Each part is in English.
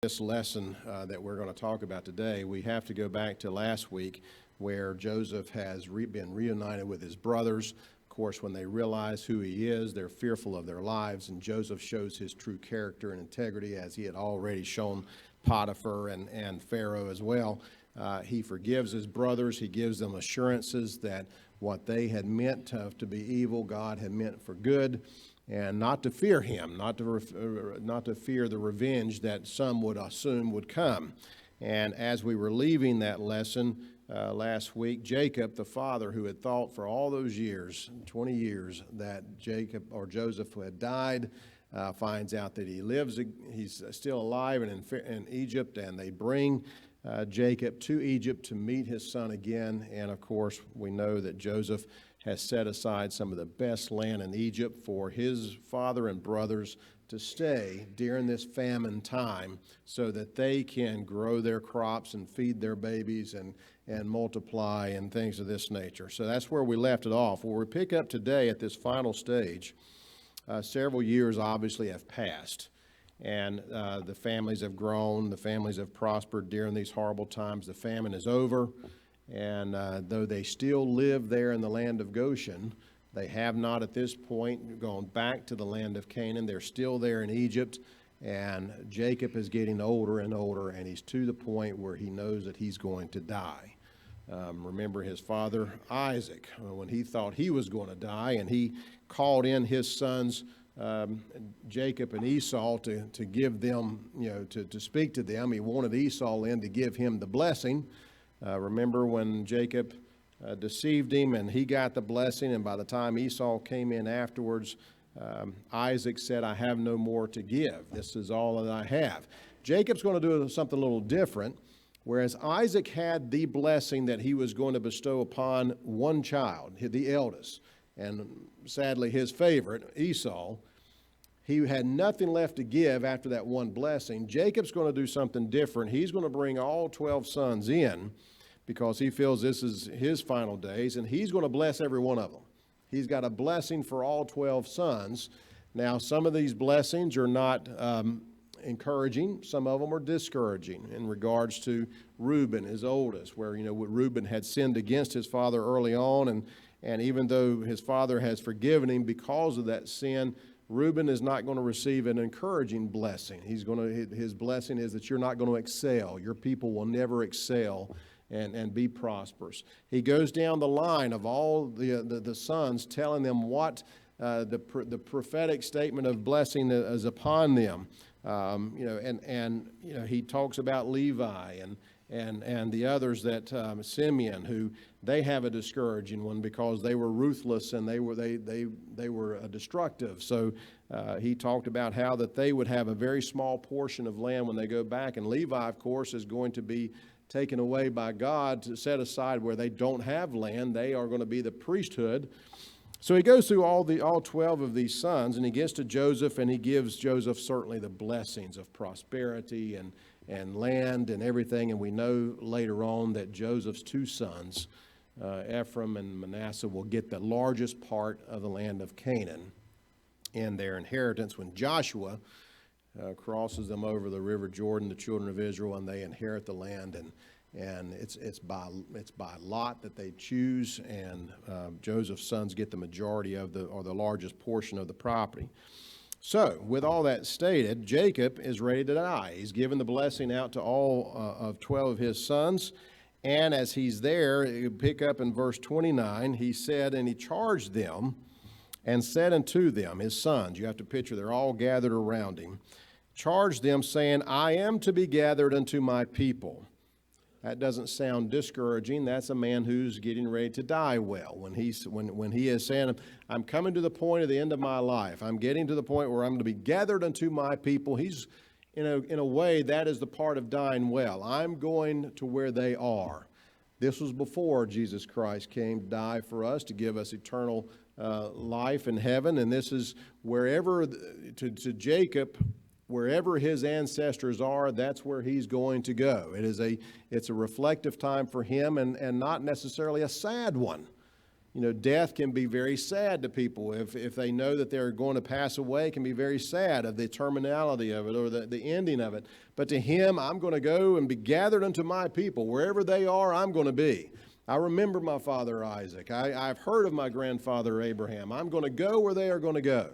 This lesson that we're going to talk about today, we have to go back to last week where Joseph has been reunited with his brothers. Of course, when they realize who he is, they're fearful of their lives, and Joseph shows his true character and integrity as he had already shown Potiphar and Pharaoh as well. He forgives his brothers. He gives them assurances that what they had meant to be evil, God had meant for good. And not to fear him, not to fear the revenge that some would assume would come. And as we were leaving that lesson last week, Jacob, the father who had thought for all those years, 20 years, that Joseph had died, finds out that he's still alive and in Egypt, and they bring Jacob to Egypt to meet his son again. And of course, we know that Joseph has set aside some of the best land in Egypt for his father and brothers to stay during this famine time so that they can grow their crops and feed their babies and multiply and things of this nature. So that's where we left it off. Where we pick up today at this final stage, several years obviously have passed. And the families have grown, the families have prospered during these horrible times. The famine is over. And though they still live there in the land of Goshen, they have not at this point gone back to the land of Canaan. They're still there in Egypt, and Jacob is getting older and older, and he's to the point where he knows that he's going to die. Remember his father Isaac, when he thought he was going to die, and he called in his sons Jacob and Esau to give them, to speak to them. He wanted Esau in to give him the blessing. Remember when Jacob deceived him and he got the blessing, and by the time Esau came in afterwards, Isaac said, "I have no more to give. This is all that I have." Jacob's going to do something a little different. Whereas Isaac had the blessing that he was going to bestow upon one child, the eldest, and sadly his favorite, Esau, he had nothing left to give after that one blessing. Jacob's going to do something different. He's going to bring all 12 sons in because he feels this is his final days, and he's going to bless every one of them. He's got a blessing for all 12 sons. Now, some of these blessings are not encouraging. Some of them are discouraging in regards to Reuben, his oldest, where, Reuben had sinned against his father early on, and even though his father has forgiven him because of that sin, Reuben is not going to receive an encouraging blessing. His blessing is that you're not going to excel. Your people will never excel and be prosperous. He goes down the line of all the sons, telling them what the prophetic statement of blessing is upon them. He talks about Levi and the others that Simeon, who they have a discouraging one because they were ruthless and they were destructive. So he talked about how that they would have a very small portion of land when they go back, and Levi, of course, is going to be taken away by God to set aside where they don't have land. They are going to be the priesthood. So he goes through all 12 of these sons, and he gets to Joseph, and he gives Joseph certainly the blessings of prosperity and land and everything. And we know later on that Joseph's two sons, Ephraim and Manasseh, will get the largest part of the land of Canaan in their inheritance when Joshua crosses them over the river Jordan, the children of Israel, and they inherit the land. And it's by lot that they choose, and Joseph's sons get the majority of the largest portion of the property. So, with all that stated, Jacob is ready to die. He's given the blessing out to all of 12 of his sons, and as he's there, you pick up in verse 29, he said, and he charged them and said unto them, his sons, you have to picture, they're all gathered around him, charged them, saying, I am to be gathered unto my people. That doesn't sound discouraging. That's a man who's getting ready to die well. When he is saying, I'm coming to the point of the end of my life. I'm getting to the point where I'm going to be gathered unto my people. He's, in a way, that is the part of dying well. I'm going to where they are. This was before Jesus Christ came to die for us, to give us eternal life in heaven. And this is wherever, to Jacob, wherever his ancestors are, that's where he's going to go. It's a reflective time for him, and not necessarily a sad one. Death can be very sad to people. If they know that they're going to pass away, it can be very sad of the terminality of it or the ending of it. But to him, I'm going to go and be gathered unto my people. Wherever they are, I'm going to be. I remember my father Isaac. I've heard of my grandfather Abraham. I'm going to go where they are going to go.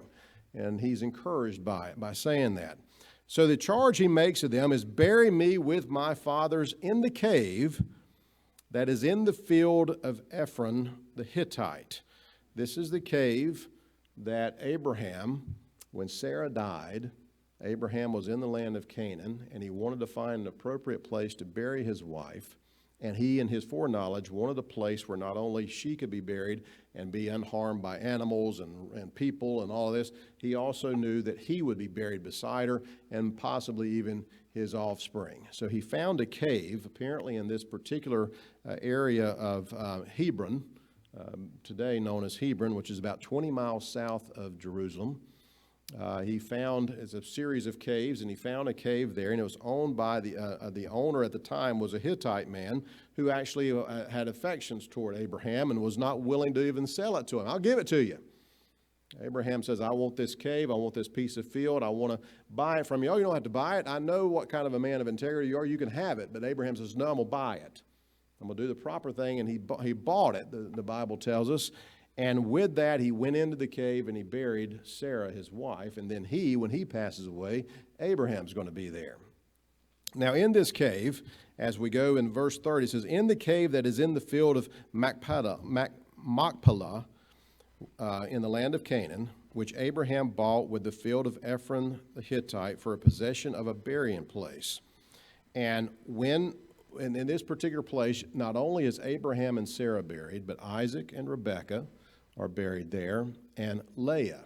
And he's encouraged by it, by saying that. So the charge he makes of them is, bury me with my fathers in the cave that is in the field of Ephron the Hittite. This is the cave that Abraham, when Sarah died, Abraham was in the land of Canaan, and he wanted to find an appropriate place to bury his wife. And he, in his foreknowledge, wanted a place where not only she could be buried and be unharmed by animals and people and all of this, he also knew that he would be buried beside her and possibly even his offspring. So he found a cave, apparently in this particular area of Hebron, today known as Hebron, which is about 20 miles south of Jerusalem. He found, it's a series of caves, and he found a cave there, and it was owned by the owner at the time was a Hittite man who actually had affections toward Abraham and was not willing to even sell it to him. I'll give it to you. Abraham says, I want this cave, I want this piece of field, I want to buy it from you. Oh, you don't have to buy it. I know what kind of a man of integrity you are. You can have it. But Abraham says, no, I'm going to buy it. I'm going to do the proper thing, and he bought it, the Bible tells us. And with that, he went into the cave and he buried Sarah, his wife. And then when he passes away, Abraham's going to be there. Now, in this cave, as we go in verse 30, it says, in the cave that is in the field of Machpelah, in the land of Canaan, which Abraham bought with the field of Ephron the Hittite for a possession of a burying place. And in this particular place, not only is Abraham and Sarah buried, but Isaac and Rebekah are buried there, and Leah,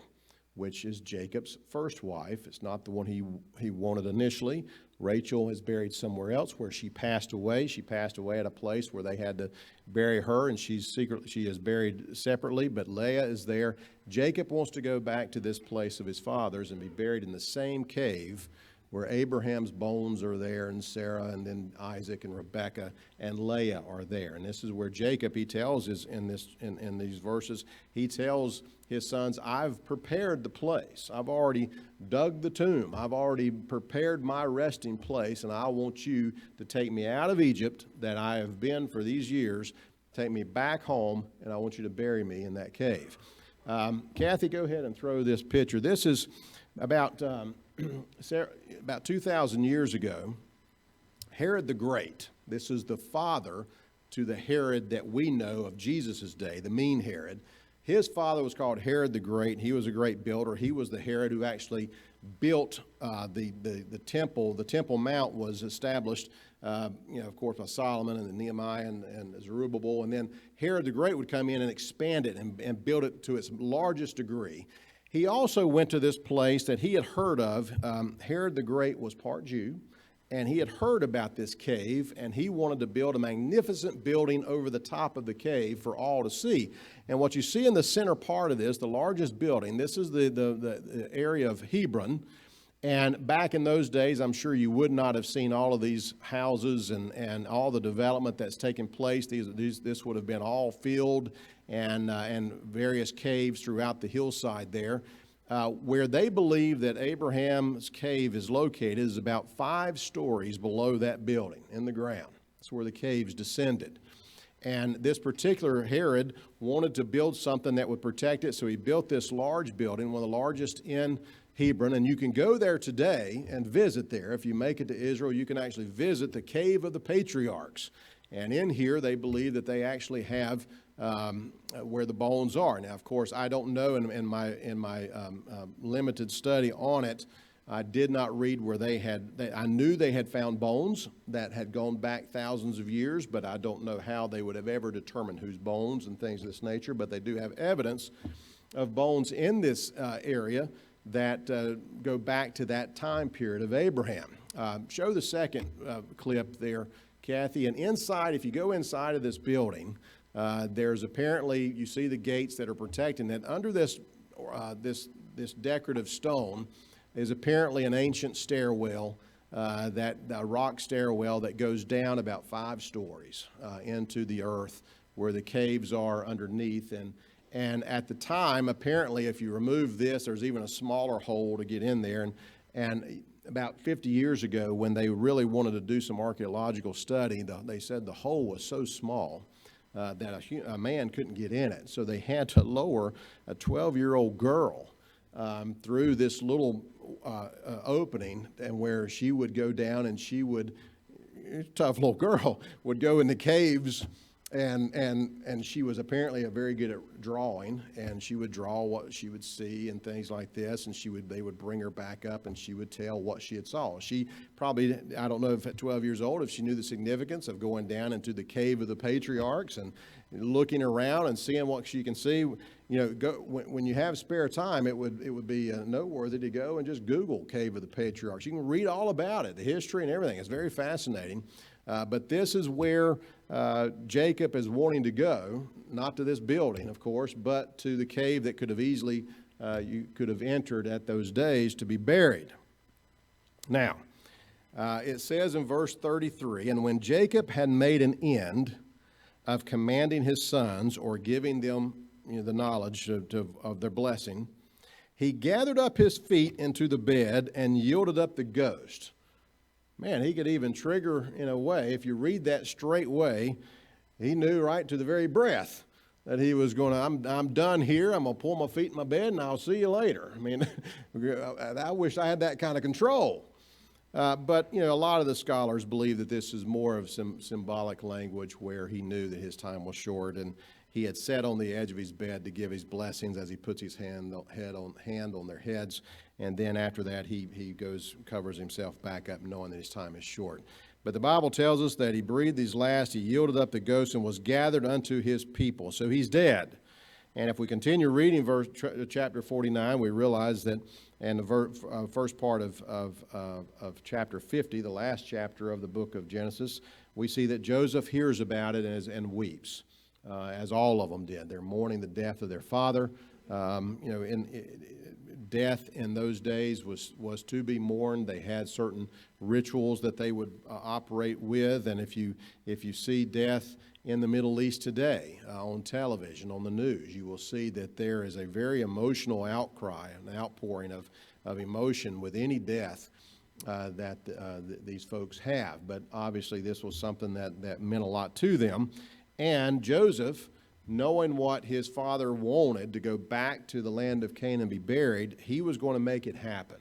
which is Jacob's first wife. It's not the one he wanted initially. Rachel is buried somewhere else where she passed away. She passed away at a place where they had to bury her, and she is buried separately, but Leah is there. Jacob wants to go back to this place of his fathers and be buried in the same cave where Abraham's bones are there, and Sarah, and then Isaac and Rebekah and Leah are there. And this is where Jacob, he tells us in these verses, he tells his sons, I've prepared the place. I've already dug the tomb. I've already prepared my resting place, and I want you to take me out of Egypt that I have been for these years, take me back home, and I want you to bury me in that cave. Kathy, go ahead and throw this picture. This is about 2,000 years ago. Herod the Great, this is the father to the Herod that we know of Jesus' day, the mean Herod. His father was called Herod the Great. He was a great builder. He was the Herod who actually built the temple. The Temple Mount was established, of course, by Solomon and Nehemiah and Zerubbabel. And then Herod the Great would come in and expand it and build it to its largest degree. He also went to this place that he had heard of. Herod the Great was part Jew, and he had heard about this cave, and he wanted to build a magnificent building over the top of the cave for all to see. And what you see in the center part of this, the largest building, this is the area of Hebron. And back in those days, I'm sure you would not have seen all of these houses and all the development that's taken place. This would have been all field and various caves throughout the hillside there. Where they believe that Abraham's cave is located is about 5 stories below that building in the ground. That's where the caves descended. And this particular Herod wanted to build something that would protect it, so he built this large building, one of the largest in Hebron. And you can go there today and visit there. If you make it to Israel, you can actually visit the Cave of the Patriarchs. And in here, they believe that they actually have where the bones are. Now, of course, I don't know in my limited study on it. I did not read where I knew they had found bones that had gone back thousands of years, but I don't know how they would have ever determined whose bones and things of this nature. But they do have evidence of bones in this area that go back to that time period of Abraham. Show the second clip there, Kathy. And inside, if you go inside of this building, there's apparently, you see the gates that are protecting it. Under this decorative stone is apparently an ancient stairwell, a rock stairwell that goes down about 5 stories into the earth where the caves are underneath. And at the time, apparently, if you remove this, there's even a smaller hole to get in there. And about 50 years ago, when they really wanted to do some archaeological study, they said the hole was so small that a man couldn't get in it. So they had to lower a 12-year-old girl through this little opening, and where she would go down, and she would, tough little girl, would go in the caves. And she was apparently very good at drawing, and she would draw what she would see and things like this, and they would bring her back up, and she would tell what she had saw. She probably, I don't know if at 12 years old, if she knew the significance of going down into the cave of the patriarchs and looking around and seeing what she can see. When you have spare time, it would be noteworthy to go and just Google Cave of the Patriarchs. You can read all about it, the history and everything. It's very fascinating. But this is where Jacob is wanting to go, not to this building, of course, but to the cave that could have easily, you could have entered at those days to be buried. Now, it says in verse 33, and when Jacob had made an end of commanding his sons, or giving them the knowledge of their blessing, he gathered up his feet into the bed and yielded up the ghost. Man, he could even trigger in a way. If you read that straight way, he knew right to the very breath that he was going to, I'm done here. I'm going to pull my feet in my bed and I'll see you later. I mean, I wish I had that kind of control. But, a lot of the scholars believe that this is more of some symbolic language where he knew that his time was short, and he had sat on the edge of his bed to give his blessings as he puts his hand on their heads. And then after that, he covers himself back up, knowing that his time is short. But the Bible tells us that he breathed his last, he yielded up the ghost, and was gathered unto his people. So he's dead. And if we continue reading chapter 49, we realize that in the first part of chapter 50, the last chapter of the book of Genesis, we see that Joseph hears about it and weeps, as all of them did. They're mourning the death of their father. Death in those days was to be mourned. They had certain rituals that they would operate with, and if you see death in the Middle East today on television, on the news, you will see that there is a very emotional outcry, an outpouring of emotion with any death that these folks have. But obviously this was something that meant a lot to them. And Joseph, knowing what his father wanted, to go back to the land of Canaan and be buried, he was going to make it happen.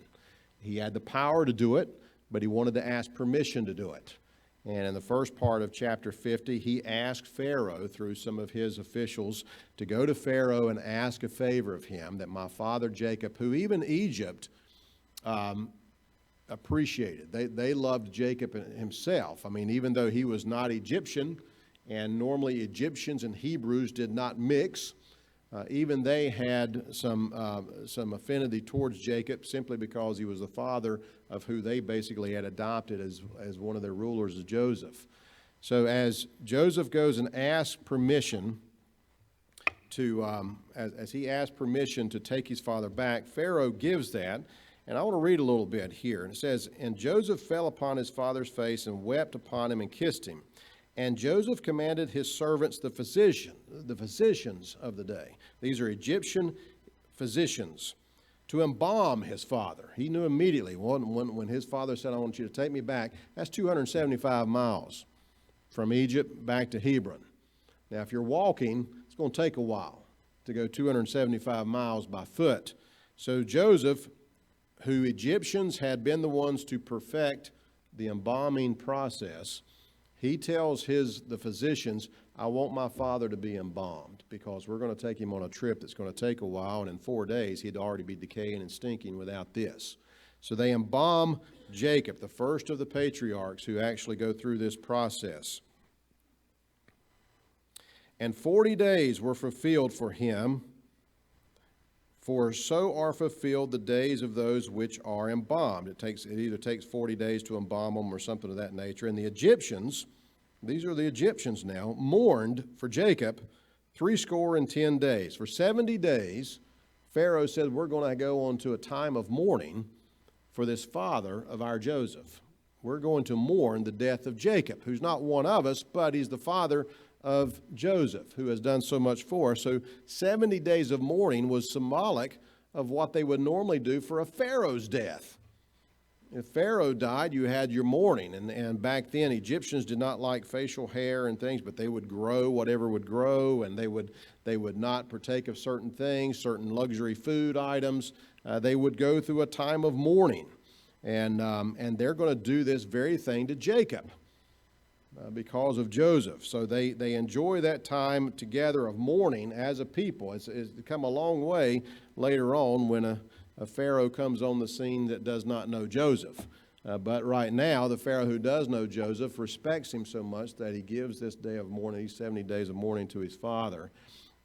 He had the power to do it, but he wanted to ask permission to do it. And in the first part of chapter 50, he asked Pharaoh, through some of his officials, to go to Pharaoh and ask a favor of him, that my father Jacob, who even Egypt appreciated. They loved Jacob himself. I mean, even though he was not Egyptian, and normally Egyptians and Hebrews did not mix, even they had some affinity towards Jacob, simply because he was the father of who they basically had adopted as one of their rulers, as Joseph. So as Joseph goes and asks permission to, as he asks permission to take his father back, Pharaoh gives that. And I want to read a little bit here. And it says, and Joseph fell upon his father's face and wept upon him and kissed him. And Joseph commanded his servants, the physicians of the day. These are Egyptian physicians, to embalm his father. He knew immediately when his father said, I want you to take me back. That's 275 miles from Egypt back to Hebron. Now, if you're walking, it's going to take a while to go 275 miles by foot. So Joseph, who Egyptians had been the ones to perfect the embalming process, he tells the physicians, I want my father to be embalmed, because we're going to take him on a trip that's going to take a while, and in 4 days he'd already be decaying and stinking without this. So they embalm Jacob, the first of the patriarchs who actually go through this process. And 40 days were fulfilled for him, for so are fulfilled the days of those which are embalmed. It either takes 40 days to embalm them or something of that nature. And the Egyptians, these are the Egyptians now, mourned for Jacob 70 days. For 70 days, Pharaoh said, we're going to go on to a time of mourning for this father of our Joseph. We're going to mourn the death of Jacob, who's not one of us, but he's the father of Joseph, who has done so much for us. So 70 days of mourning was symbolic of what they would normally do for a Pharaoh's death. If Pharaoh died, you had your mourning. And back then, Egyptians did not like facial hair and things, but they would grow whatever would grow, and they would not partake of certain things, certain luxury food items. They would go through a time of mourning. And they're going to do this very thing to Jacob because of Joseph. So they enjoy that time together of mourning as a people. It's come a long way later on when a Pharaoh comes on the scene that does not know Joseph. But right now, the Pharaoh who does know Joseph respects him so much that he gives this day of mourning, these 70 days of mourning, to his father.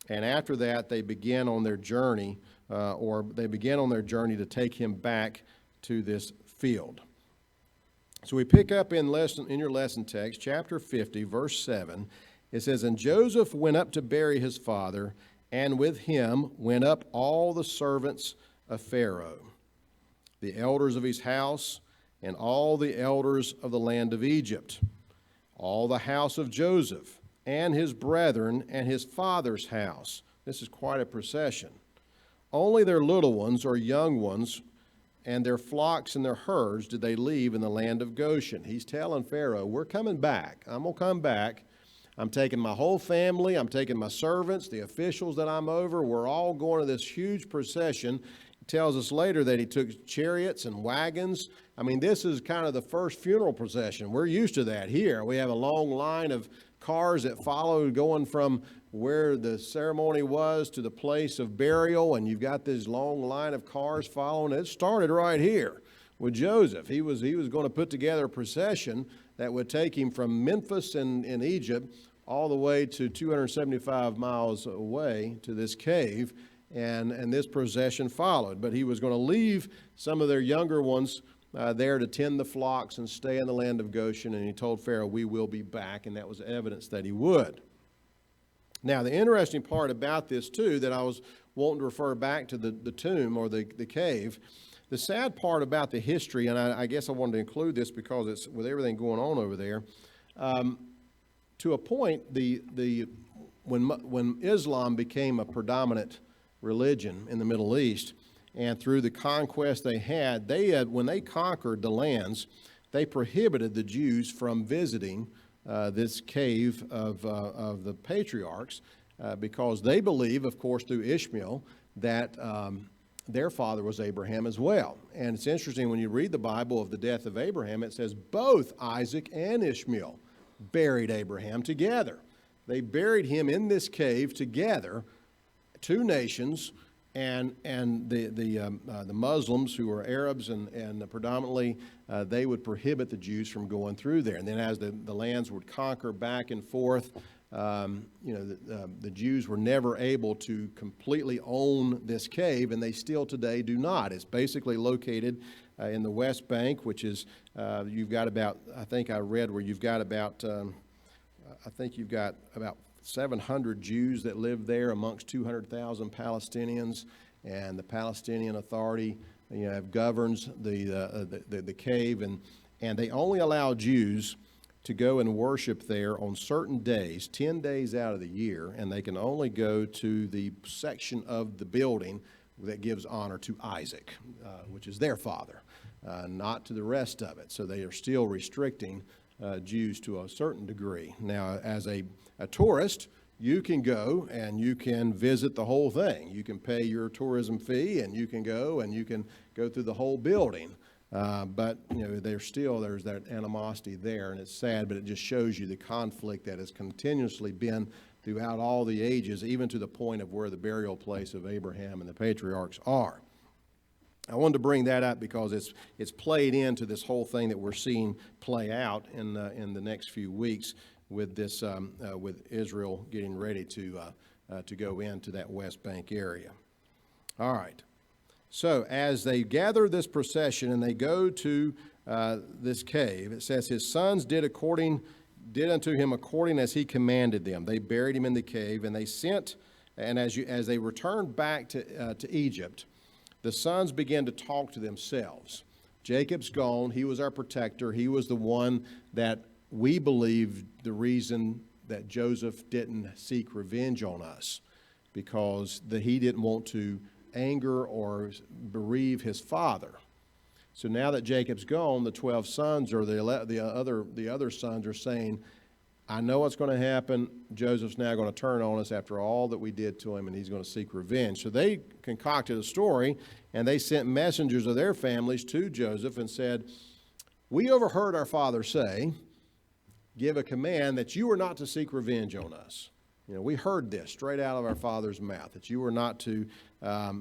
And after that, they begin on their journey, to take him back to this field. So we pick up in your lesson text, chapter 50, verse 7. It says, "And Joseph went up to bury his father, and with him went up all the servants of Pharaoh, the elders of his house, and all the elders of the land of Egypt, all the house of Joseph, and his brethren, and his father's house." This is quite a procession. "Only their little ones or young ones and their flocks and their herds did they leave in the land of Goshen." He's telling Pharaoh, we're coming back. I'm going to come back. I'm taking my whole family. I'm taking my servants, the officials that I'm over. We're all going to this huge procession. It tells us later that he took chariots and wagons. I mean, this is kind of the first funeral procession. We're used to that here. We have a long line of cars that follow going from where the ceremony was to the place of burial, and you've got this long line of cars following. It started right here with Joseph. He was going to put together a procession that would take him from Memphis in Egypt all the way to 275 miles away to this cave, and this procession followed. But he was going to leave some of their younger ones there to tend the flocks and stay in the land of Goshen, and he told Pharaoh, we will be back, and that was evidence that he would. Now, the interesting part about this, too, that I was wanting to refer back to the tomb or the cave, the sad part about the history, and I guess I wanted to include this because it's with everything going on over there, to a point, when Islam became a predominant religion in the Middle East, and through the conquest they had, when they conquered the lands, they prohibited the Jews from visiting this cave of the patriarchs because they believe, of course, through Ishmael, that their father was Abraham as well. And it's interesting when you read the Bible of the death of Abraham, it says both Isaac and Ishmael buried Abraham together. They buried him in this cave together, two nations, and the Muslims, who were Arabs and predominantly, they would prohibit the Jews from going through there. And then as the lands would conquer back and forth, the Jews were never able to completely own this cave, and they still today do not. It's basically located in the West Bank, which is, you've got about, I think I read where you've got about, 700 Jews that live there amongst 200,000 Palestinians, and the Palestinian Authority, governs the cave, and they only allow Jews to go and worship there on certain days, 10 days out of the year, and they can only go to the section of the building that gives honor to Isaac, which is their father, not to the rest of it. So they are still restricting Jews to a certain degree. Now, as a tourist, you can go and you can visit the whole thing. You can pay your tourism fee, and you can go through the whole building. But there's that animosity there, and it's sad, but it just shows you the conflict that has continuously been throughout all the ages, even to the point of where the burial place of Abraham and the patriarchs are. I wanted to bring that up because it's played into this whole thing that we're seeing play out in the next few weeks with this with Israel getting ready to go into that West Bank area. All right. So as they gather this procession and they go to this cave, it says his sons did unto him according as he commanded them. They buried him in the cave, and they sent, and as they returned back to Egypt, the sons began to talk to themselves. Jacob's gone. He was our protector. He was the one that we believe the reason that Joseph didn't seek revenge on us, because he didn't want to anger or bereave his father. So now that Jacob's gone, the 12 sons or the other sons are saying, I know what's going to happen. Joseph's now going to turn on us after all that we did to him, and he's going to seek revenge. So they concocted a story, and they sent messengers of their families to Joseph and said, we overheard our father say, give a command that you are not to seek revenge on us. We heard this straight out of our father's mouth, that you were not to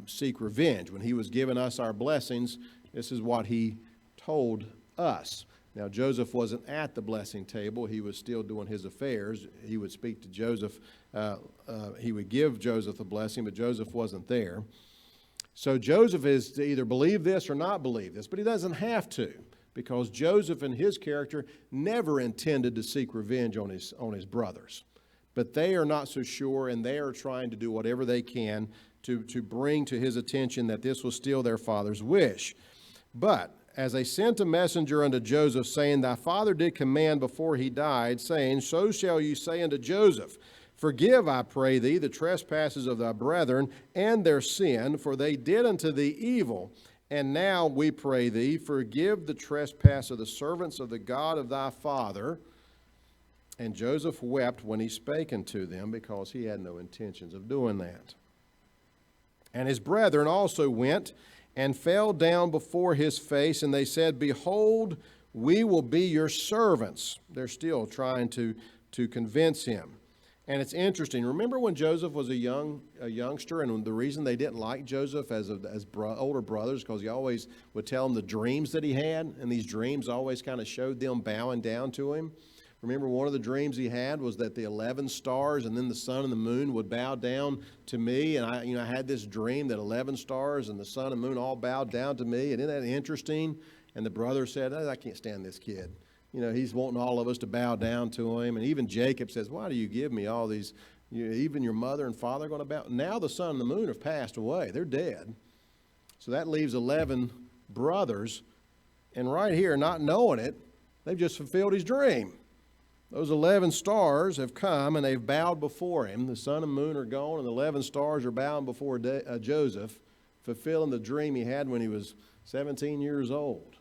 seek revenge. When he was giving us our blessings, this is what he told us. Now, Joseph wasn't at the blessing table. He was still doing his affairs. He would speak to Joseph. He would give Joseph a blessing, but Joseph wasn't there. So Joseph is to either believe this or not believe this, but he doesn't have to, because Joseph and his character never intended to seek revenge on his brothers. But they are not so sure, and they are trying to do whatever they can to bring to his attention that this was still their father's wish. But as they sent a messenger unto Joseph, saying, thy father did command before he died, saying, so shall you say unto Joseph, forgive, I pray thee, the trespasses of thy brethren and their sin, for they did unto thee evil. And now we pray thee, forgive the trespass of the servants of the God of thy father. And Joseph wept when he spake unto them, because he had no intentions of doing that. And his brethren also went and fell down before his face, and they said, behold, we will be your servants. They're still trying to convince him. And it's interesting. Remember when Joseph was a youngster, and the reason they didn't like Joseph as older brothers, because he always would tell them the dreams that he had, and these dreams always kind of showed them bowing down to him. Remember, one of the dreams he had was that the 11 stars and then the sun and the moon would bow down to me. And I had this dream that 11 stars and the sun and moon all bowed down to me. And isn't that interesting? And the brother said, I can't stand this kid. He's wanting all of us to bow down to him. And even Jacob says, why do you give me all these, even your mother and father are going to bow? Now the sun and the moon have passed away. They're dead. So that leaves 11 brothers. And right here, not knowing it, they've just fulfilled his dream. Those 11 stars have come and they've bowed before him. The sun and moon are gone, and the 11 stars are bowing before Joseph, fulfilling the dream he had when he was 17 years old.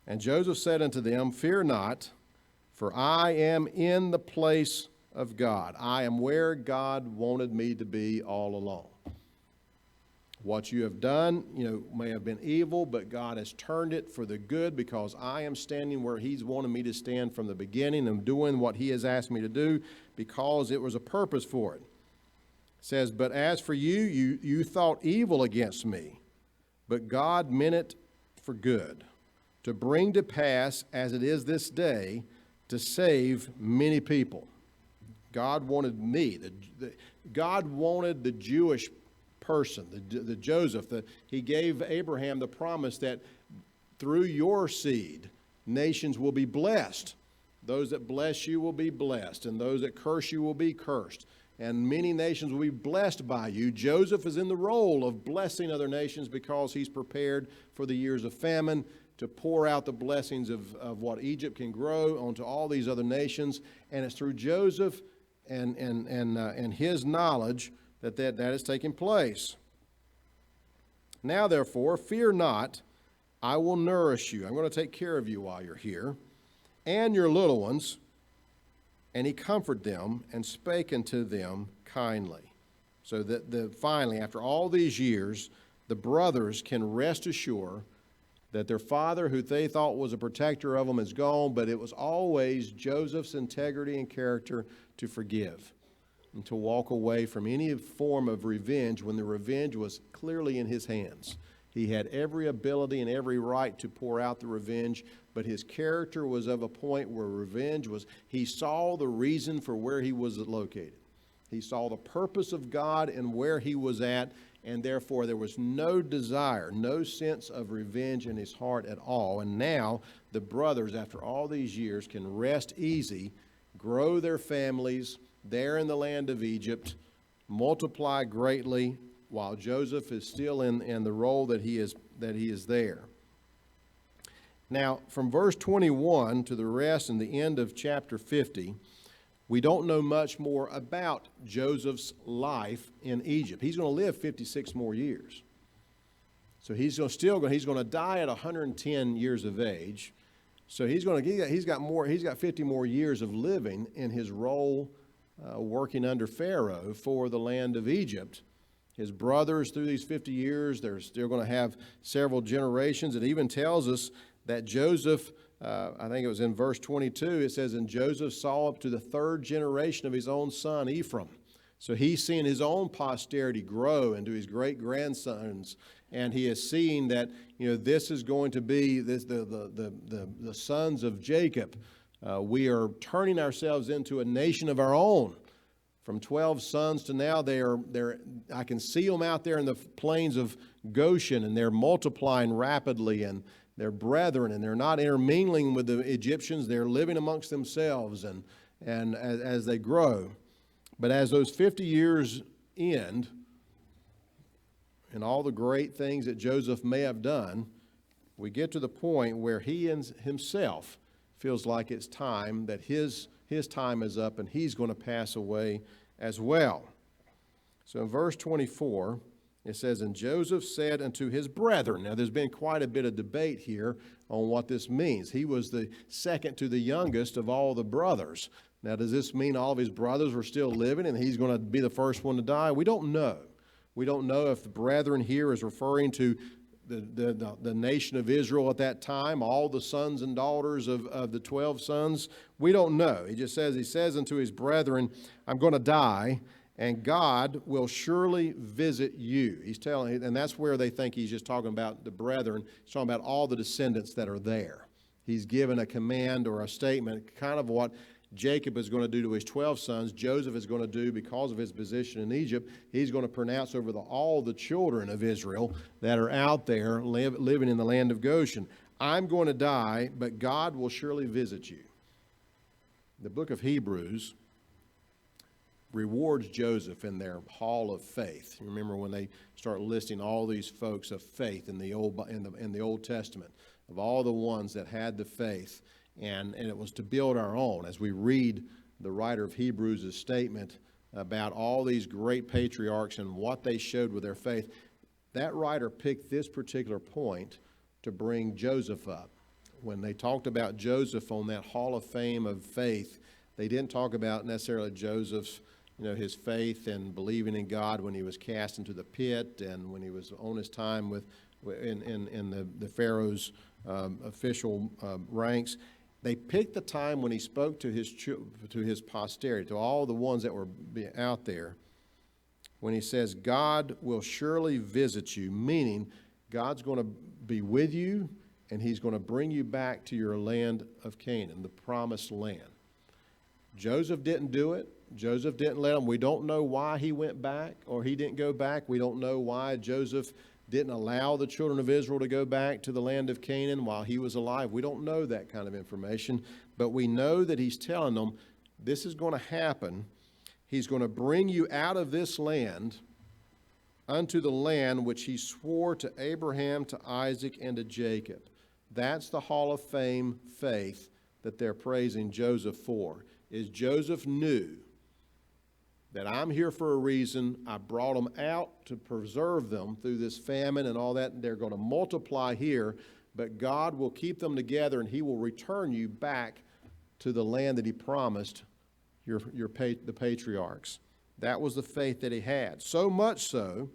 And Joseph said unto them, fear not, for I am in the place of God. I am where God wanted me to be all along. What you have done, may have been evil, but God has turned it for the good, because I am standing where he's wanted me to stand from the beginning. I'm doing what he has asked me to do, because it was a purpose for it. It says, but as for you thought evil against me, but God meant it for good, to bring to pass, as it is this day, to save many people. God wanted me. God wanted the Jewish person, the Joseph, he gave Abraham the promise that through your seed, nations will be blessed. Those that bless you will be blessed, and those that curse you will be cursed. And many nations will be blessed by you. Joseph is in the role of blessing other nations, because he's prepared for the years of famine to pour out the blessings of what Egypt can grow onto all these other nations. And it's through Joseph and his knowledge that is taking place. Now, therefore, fear not, I will nourish you. I'm going to take care of you while you're here, and your little ones. And he comforted them and spake unto them kindly. So that finally, after all these years, the brothers can rest assured that their father, who they thought was a protector of them, is gone, but it was always Joseph's integrity and character to forgive and to walk away from any form of revenge when the revenge was clearly in his hands. He had every ability and every right to pour out the revenge, but his character was of a point where revenge was, he saw the reason for where he was located. He saw the purpose of God and where he was at, and therefore there was no desire, no sense of revenge in his heart at all. And now the brothers, after all these years, can rest easy, grow their families there in the land of Egypt, multiply greatly, while Joseph is still in the role that he is there. Now, from verse 21 to the rest and the end of chapter 50, We don't know much more about Joseph's life in Egypt. He's going to live 56 more years. So he's going to die at 110 years of age. So he's got 50 more years of living in his role working under Pharaoh for the land of Egypt. His brothers, through these 50 years, they're still going to have several generations. It even tells us that Joseph, I think it was in verse 22, it says, and Joseph saw up to the third generation of his own son Ephraim. So he's seeing his own posterity grow into his great-grandsons, and he is seeing that, this is going to be the sons of Jacob. We are turning ourselves into a nation of our own. From 12 sons to now, I can see them out there in the plains of Goshen, and they're multiplying rapidly, and they're brethren, and they're not intermingling with the Egyptians. They're living amongst themselves, and as they grow. But as those 50 years end, and all the great things that Joseph may have done, we get to the point where he himself feels like it's time that his time is up and he's going to pass away as well. So in verse 24, it says, and Joseph said unto his brethren. Now there's been quite a bit of debate here on what this means. He was the second to the youngest of all the brothers. Now does this mean all of his brothers were still living and he's going to be the first one to die? We don't know. We don't know if the brethren here is referring to the nation of Israel at that time, all the sons and daughters of the 12 sons. We don't know. He says unto his brethren, I'm going to die, and God will surely visit you. He's telling, and that's where they think he's just talking about the brethren. He's talking about all the descendants that are there. He's given a command or a statement, kind of what Jacob is going to do to his 12 sons. Joseph is going to do because of his position in Egypt. He's going to pronounce over all the children of Israel that are out there living in the land of Goshen. I'm going to die, but God will surely visit you. The book of Hebrews rewards Joseph in their hall of faith. You remember when they start listing all these folks of faith in the Old Testament, of all the ones that had the faith. And it was to build our own. As we read the writer of Hebrews' statement about all these great patriarchs and what they showed with their faith, that writer picked this particular point to bring Joseph up. When they talked about Joseph on that hall of fame of faith, they didn't talk about necessarily Joseph's, his faith and believing in God when he was cast into the pit and when he was on his time in the Pharaoh's official ranks. They picked the time when he spoke to his posterity, to all the ones that were out there, when he says, God will surely visit you, meaning God's going to be with you and he's going to bring you back to your land of Canaan, the promised land. Joseph didn't do it. Joseph didn't let him. We don't know why he went back or he didn't go back. We don't know why Joseph didn't allow the children of Israel to go back to the land of Canaan while he was alive. We don't know that kind of information, but we know that he's telling them this is going to happen. He's going to bring you out of this land unto the land which he swore to Abraham, to Isaac, and to Jacob. That's the Hall of Fame faith that they're praising Joseph for, is Joseph knew that I'm here for a reason. I brought them out to preserve them through this famine and all that. They're going to multiply here, but God will keep them together and he will return you back to the land that he promised the patriarchs. That was the faith that he had. So much so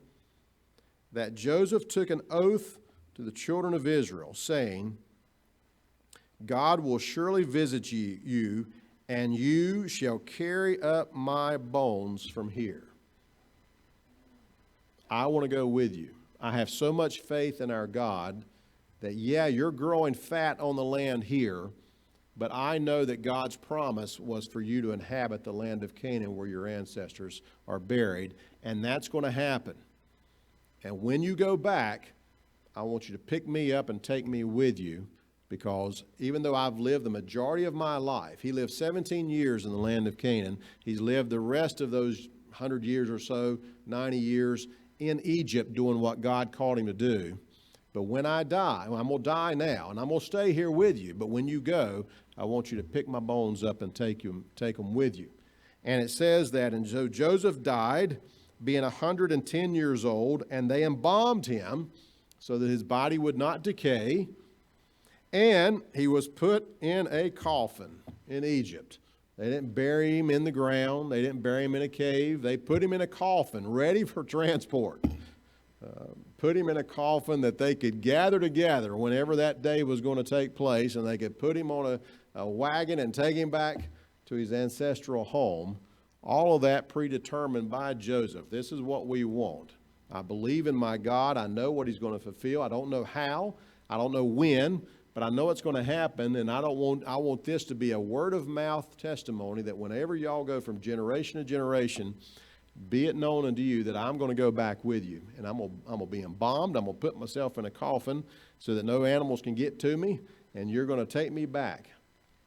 that Joseph took an oath to the children of Israel, saying, God will surely visit you and you shall carry up my bones from here. I want to go with you. I have so much faith in our God that, yeah, you're growing fat on the land here, but I know that God's promise was for you to inhabit the land of Canaan where your ancestors are buried, and that's going to happen. And when you go back, I want you to pick me up and take me with you. Because even though I've lived the majority of my life, he lived 17 years in the land of Canaan. He's lived the rest of those 100 years or so, 90 years in Egypt doing what God called him to do. But when I die, I'm going to die now, and I'm going to stay here with you. But when you go, I want you to pick my bones up and take them with you. And it says that, and so Joseph died, being 110 years old, and they embalmed him so that his body would not decay. And he was put in a coffin in Egypt. They didn't bury him in the ground. They didn't bury him in a cave. They put him in a coffin ready for transport. Put him in a coffin that they could gather together whenever that day was going to take place, and they could put him on a wagon and take him back to his ancestral home. All of that predetermined by Joseph. This is what we want. I believe in my God. I know what he's going to fulfill. I don't know how. I don't know when, but I know it's going to happen, and I want this to be a word of mouth testimony that whenever y'all go from generation to generation, be it known unto you that I'm going to go back with you, and I'm going to be embalmed. I'm going to put myself in a coffin so that no animals can get to me, and you're going to take me back.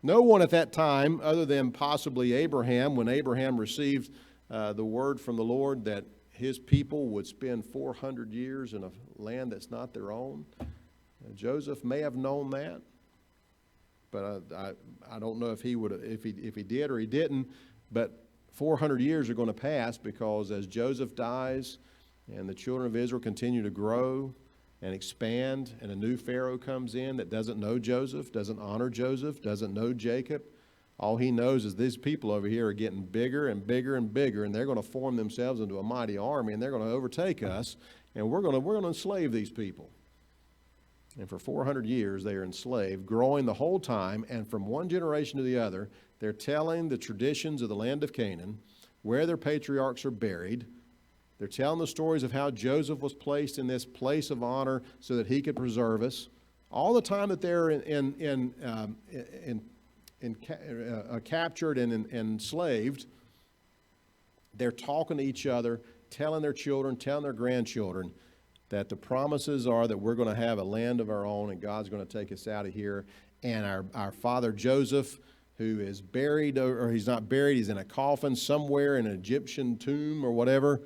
No one at that time, other than possibly Abraham, when Abraham received the word from the Lord that his people would spend 400 years in a land that's not their own. Joseph may have known that, but I don't know if he would, if he did or he didn't. But 400 years are going to pass, because as Joseph dies and the children of Israel continue to grow and expand, and a new Pharaoh comes in that doesn't know Joseph, doesn't honor Joseph, doesn't know Jacob. All he knows is these people over here are getting bigger and bigger and bigger, and they're going to form themselves into a mighty army, and they're going to overtake us, and we're going to enslave these people. And for 400 years, they are enslaved, growing the whole time, and from one generation to the other, they're telling the traditions of the land of Canaan, where their patriarchs are buried. They're telling the stories of how Joseph was placed in this place of honor so that he could preserve us. All the time that they're captured and enslaved, they're talking to each other, telling their children, telling their grandchildren that the promises are that we're going to have a land of our own, and God's going to take us out of here. And our father Joseph, who is buried, or he's not buried, he's in a coffin somewhere in an Egyptian tomb or whatever,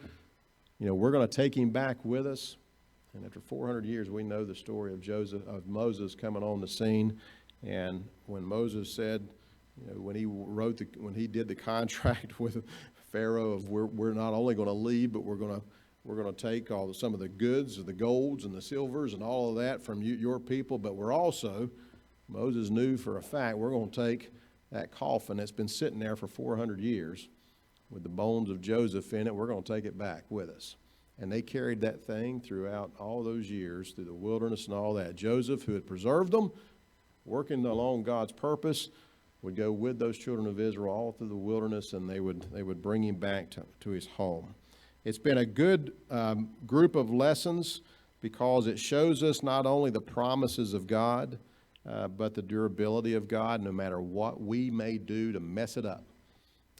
we're going to take him back with us. And after 400 years, we know the story of Moses coming on the scene. And when Moses said, when he did the contract with Pharaoh of we're not only going to leave, but we're going to take some of the goods, the golds and the silvers and all of that from your people, but Moses knew for a fact we're going to take that coffin that's been sitting there for 400 years with the bones of Joseph in it. We're going to take it back with us. And they carried that thing throughout all those years, through the wilderness and all that. Joseph, who had preserved them, working along God's purpose, would go with those children of Israel all through the wilderness, and they would bring him back to his home. It's been a good group of lessons, because it shows us not only the promises of God, but the durability of God, no matter what we may do to mess it up,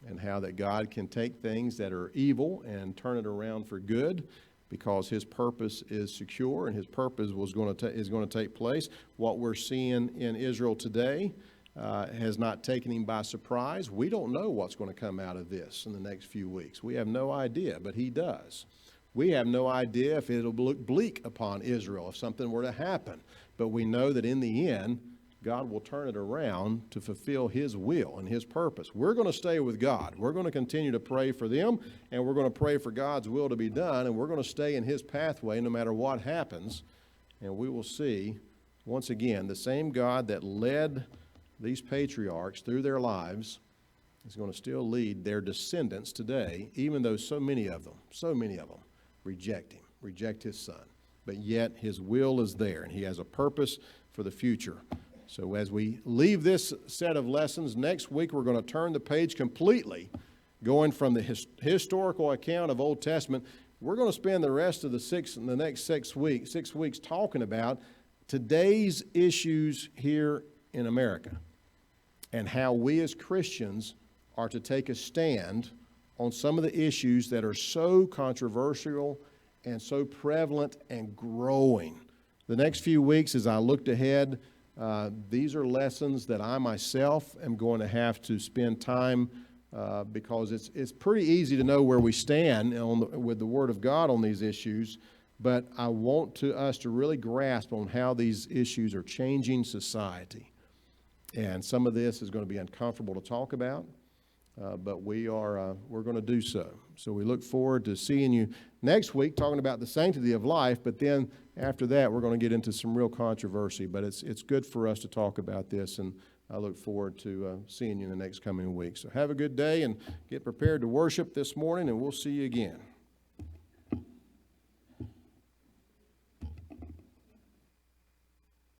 and how that God can take things that are evil and turn it around for good, because his purpose is secure and his purpose is going to take place. What we're seeing in Israel today has not taken him by surprise. We don't know what's going to come out of this in the next few weeks. We have no idea, but he does. We have no idea if it'll look bleak upon Israel, if something were to happen. But we know that in the end, God will turn it around to fulfill his will and his purpose. We're going to stay with God. We're going to continue to pray for them, and we're going to pray for God's will to be done, and we're going to stay in his pathway no matter what happens. And we will see, once again, the same God that led these patriarchs through their lives is going to still lead their descendants today, even though so many of them reject him, reject his son. But yet his will is there, and he has a purpose for the future. So as we leave this set of lessons, next week we're going to turn the page completely, going from the historical account of Old Testament. We're going to spend the rest of the next 6 weeks talking about today's issues here in America, and how we as Christians are to take a stand on some of the issues that are so controversial and so prevalent and growing. The next few weeks, as I looked ahead, these are lessons that I myself am going to have to spend time, because it's pretty easy to know where we stand with the Word of God on these issues, but I want us to really grasp on how these issues are changing society. And some of this is going to be uncomfortable to talk about, but we're going to do so. So we look forward to seeing you next week talking about the sanctity of life, but then after that we're going to get into some real controversy. But it's good for us to talk about this, and I look forward to seeing you in the next coming week. So have a good day and get prepared to worship this morning, and we'll see you again.